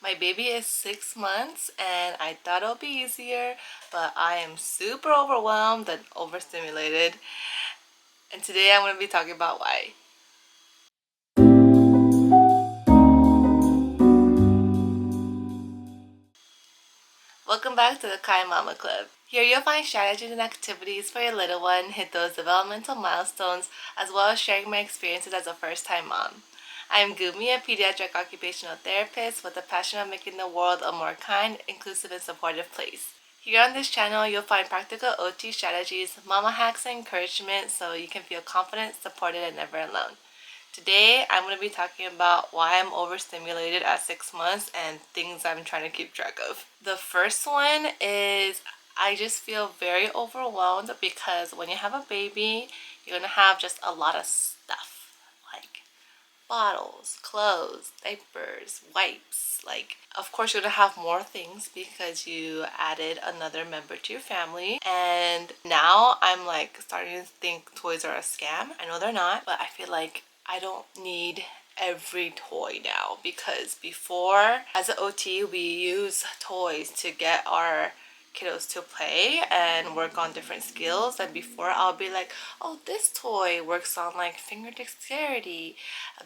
My baby is 6 months and I thought it'll be easier, but I am super overwhelmed and overstimulated. And today I'm going to be talking about why. Welcome back to the Kind Mama Club. Here you'll find strategies and activities for your little one, hit those developmental milestones, as well as sharing my experiences as a first-time mom. I am Gumi, a pediatric occupational therapist with a passion of making the world a more kind, inclusive, and supportive place. Here on this channel, you'll find practical OT strategies, mama hacks, and encouragement so you can feel confident, supported, and never alone. Today, I'm going to be talking about why I'm overstimulated at 6 months and things I'm trying to keep track of. The first one is I just feel very overwhelmed because when you have a baby, you're going to have just a lot of stuff like bottles, clothes, diapers, wipes. Like, of course, you're gonna have more things because you added another member to your family. And now I'm like starting to think toys are a scam. I know they're not, but I feel like I don't need every toy now, because before, as an OT, we use toys to get our kiddos to play and work on different skills. And before, I'll be like, oh, this toy works on like finger dexterity,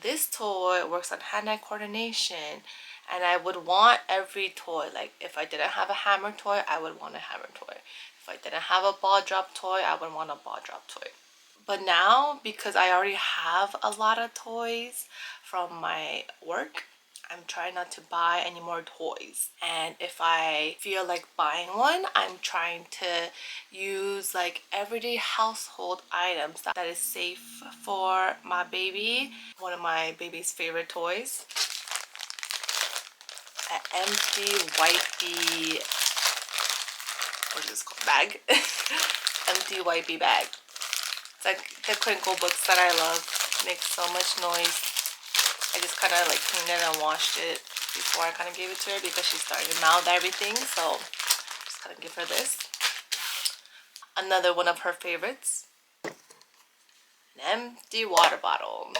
this toy works on hand-eye coordination, and I would want every toy. Like if I didn't have a hammer toy, I would want a hammer toy. If I didn't have a ball drop toy, I would want a ball drop toy. But now, because I already have a lot of toys from my work, I'm trying not to buy any more toys. And if I feel like buying one, I'm trying to use like everyday household items that is safe for my baby. One of my baby's favorite toys, an empty wipey, what is this called, bag? Empty wipey bag. It's like the crinkle books that I love. Makes so much noise. I just kind of like cleaned it and washed it before I kind of gave it to her because she's starting to mouth everything. So just kind of give her this. Another one of her favorites, an empty water bottle.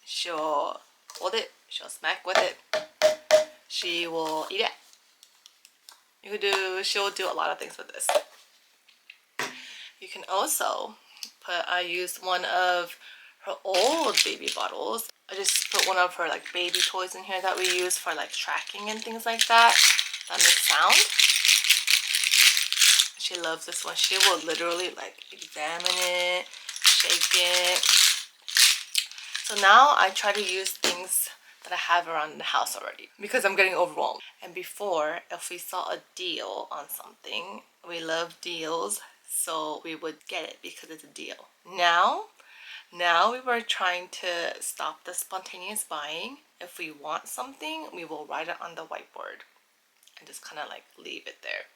She'll hold it. She'll smack with it. She will eat it. She'll do a lot of things with this. You can also I used one of her old baby bottles. I just put one of her like baby toys in here that we use for like tracking and things like that. That makes sound. She loves this one. She will literally like examine it, shake it. So now I try to use things that I have around the house already because I'm getting overwhelmed. And before, if we saw a deal on something, we love deals, so we would get it because it's a deal. Now we were trying to stop the spontaneous buying. If we want something, we will write it on the whiteboard and just kind of like leave it there.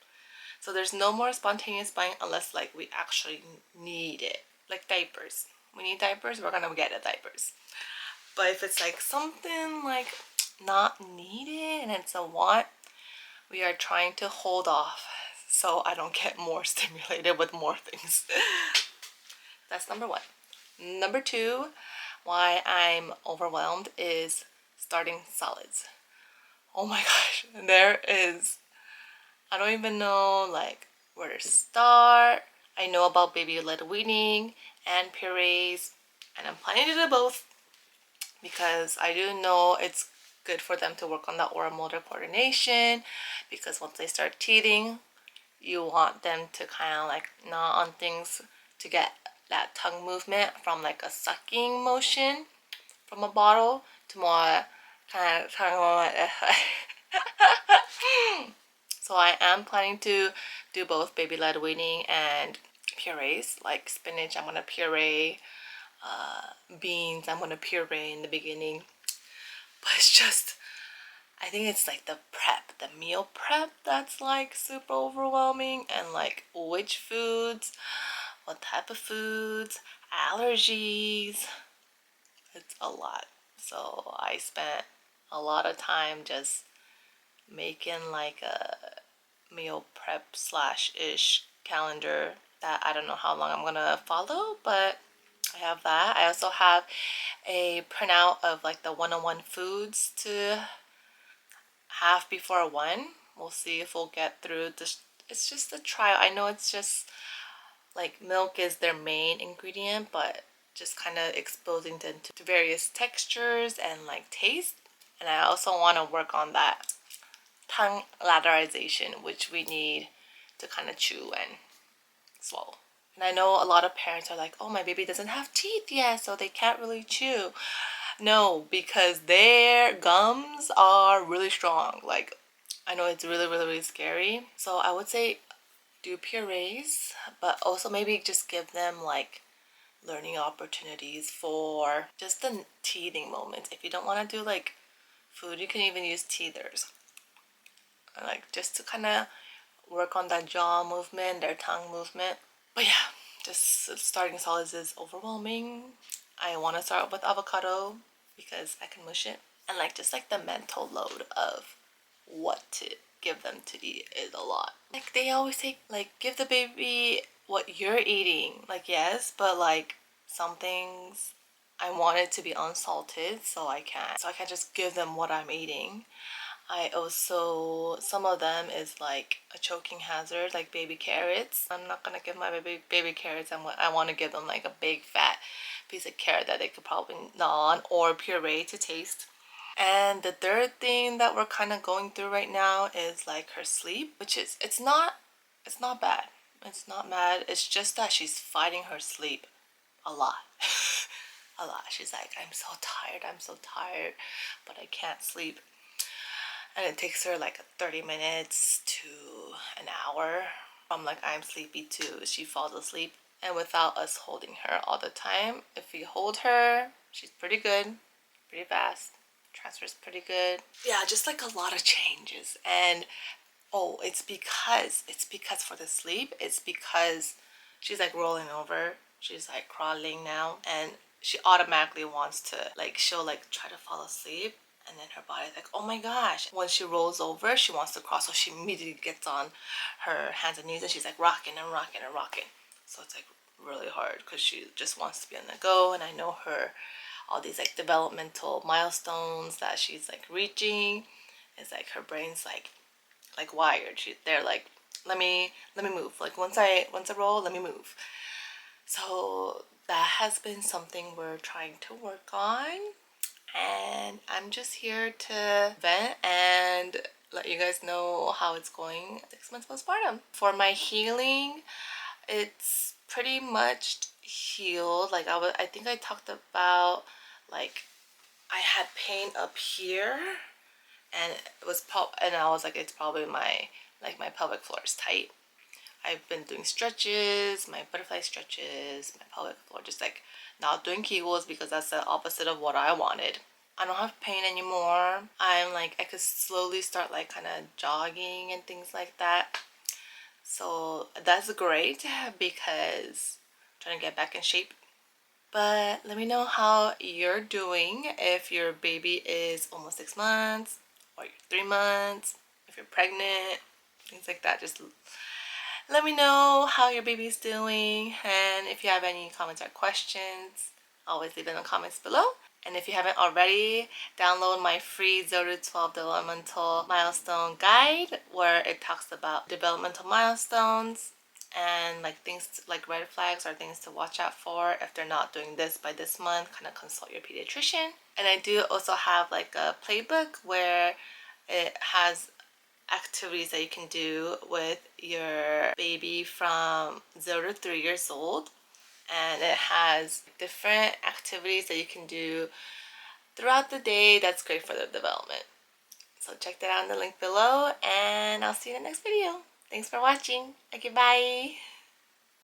So there's no more spontaneous buying unless like we actually need it. Like diapers. We need diapers, we're gonna get the diapers. But if it's like something like not needed and it's a want, we are trying to hold off so I don't get more stimulated with more things. That's number one. Number two, why I'm overwhelmed is starting solids. Oh my gosh, I don't even know like where to start. I know about baby-led weaning and purees, and I'm planning to do both because I do know it's good for them to work on that oral motor coordination, because once they start teething, you want them to kind of like gnaw on things to get that tongue movement from like a sucking motion from a bottle to more kind of tongue. So I am planning to do both baby-led weaning and purees. Like spinach, I'm gonna puree. Beans, I'm gonna puree in the beginning. But it's just, I think it's like the meal prep that's like super overwhelming, and like which foods, what type of foods, allergies. It's a lot. So I spent a lot of time just making like a meal prep slash ish calendar that I don't know how long I'm gonna follow, but I have that. I also have a printout of like the 101 foods to half before 1. We'll see if we'll get through this. It's just a trial. I know it's just like milk is their main ingredient, but just kind of exposing them to various textures and like taste. And I also want to work on that tongue lateralization, which we need to kind of chew and swallow. And I know a lot of parents are like, oh, my baby doesn't have teeth yet, so they can't really chew. No, because their gums are really strong. Like, I know it's really, really, really scary. So I would say do purees, but also maybe just give them like learning opportunities for just the teething moments. If you don't want to do like food, you can even use teethers. Like just to kind of work on that jaw movement, their tongue movement. But yeah, just starting solids is overwhelming. I want to start with avocado because I can mush it. And like just like the mental load of what to give them to eat is a lot. Like they always say like give the baby what you're eating. Like yes, but like some things I want it to be unsalted, so I can't just give them what I'm eating. I also, some of them is like a choking hazard, like baby carrots. I'm not gonna give my baby carrots. I want to give them like a big fat piece of carrot that they could probably gnaw on, or puree to taste. And the third thing that we're kind of going through right now is like her sleep, which is it's not bad. It's not bad. It's just that she's fighting her sleep a lot. A lot. She's like, I'm so tired, but I can't sleep. And it takes her like 30 minutes to an hour from like I'm sleepy to she falls asleep. And without us holding her all the time, if we hold her, she's pretty good, pretty fast. Transfer's pretty good. Yeah, just like a lot of changes. And oh, it's because for the sleep, it's because she's like rolling over. She's like crawling now, and she automatically wants to like she'll like try to fall asleep, and then her body's like, oh my gosh. When she rolls over, she wants to crawl, so she immediately gets on her hands and knees and she's like rocking and rocking and rocking. So it's like really hard because she just wants to be on the go. And I know her all these like developmental milestones that she's like reaching. It's like her brain's like wired. They're like, let me move. Like once I roll, let me move. So that has been something we're trying to work on, and I'm just here to vent and let you guys know how it's going 6 months postpartum. For my healing, it's pretty much healed. Like I think I talked about like I had pain up here, and it was and I was like, it's probably my pelvic floor is tight. I've been doing stretches, my butterfly stretches, my pelvic floor, just like not doing Kegels because that's the opposite of what I wanted. I don't have pain anymore. I'm like, I could slowly start like kind of jogging and things like that. So that's great because I'm trying to get back in shape. But let me know how you're doing if your baby is almost 6 months or you're 3 months, if you're pregnant, things like that. Just let me know how your baby's doing, and if you have any comments or questions, always leave it in the comments below. And if you haven't already, download my free 0 to 12 developmental milestone guide where it talks about developmental milestones and like things like red flags or things to watch out for if they're not doing this by this month. Kind of consult your pediatrician. And I do also have like a playbook where it has activities that you can do with your baby from 0 to 3 years old, and it has different activities that you can do throughout the day that's great for the development. So check that out in the link below, and I'll see you in the next video. Thanks for watching. Okay, bye.